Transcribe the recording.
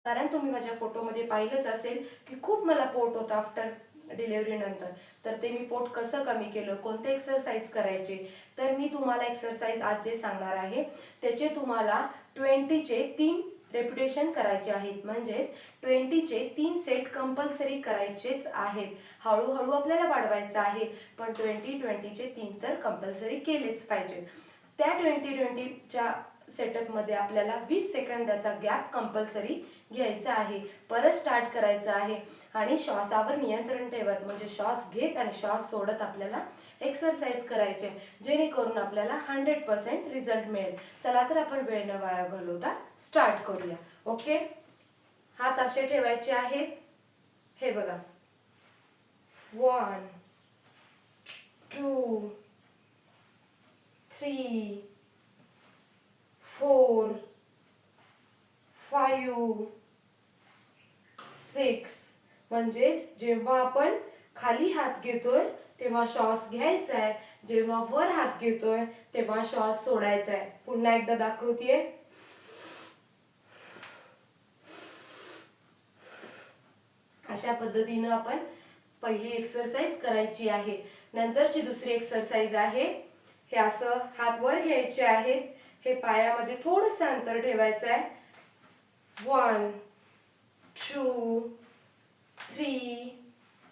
कारण तुम्ही माझ्या फोटोमध्ये पाहिलंच असेल की खूप मला पोट होतं आफ्टर डिलेवरी नंतर. तर ते मी पोट कसं कमी केलं, कोणते एक्सरसाइज करायचे, तर मी तुम्हाला एक्सरसाइज आज जे सांगणार आहे त्याचे तुम्हाला 20चे 3 रेपिटेशन करायचे आहेत. म्हणजेच 20चे 3 सेट कंपल्सरी करायचेच आहेत. हळूहळू आपल्याला वाढवायचं आहे, पण 20-20चे 3 तर कंपल्सरी केलेच पाहिजे. त्या 20-20च्या सेटअपमध्ये आपल्याला 20 सेकंदाचा गॅप कंपल्सरी घ्यायचा आहे. परत स्टार्ट करायचं आहे आणि श्वासावर नियंत्रण ठेवत, म्हणजे श्वास घेत आणि श्वास सोडत आपल्याला एक्सरसाइज करायचे, जेणेकरून आपल्याला 100% रिझल्ट मिळेल. चला तर आपण वेळ न वाया घालवता स्टार्ट करूया. ओके, हात असे ठेवायचे आहेत. हे बघा, 1 2 3 4 5 6. म्हणजेच जेव्हा आपण खाली हात घेतोय तेव्हा श्वास घ्यायचा आहे, जेव्हा वर हात घेतोय तेव्हा श्वास सोडायचा आहे. पुन्हा एकदा दाखवतेय. अशा पद्धतीनं आपण पहिली एक्सरसाइज करायची आहे. नंतरची दुसरी एक्सरसाइज आहे, हे असं हात वर घ्यायचे आहेत, हे पायामध्ये थोडंसं अंतर ठेवायचं आहे. 1 2 3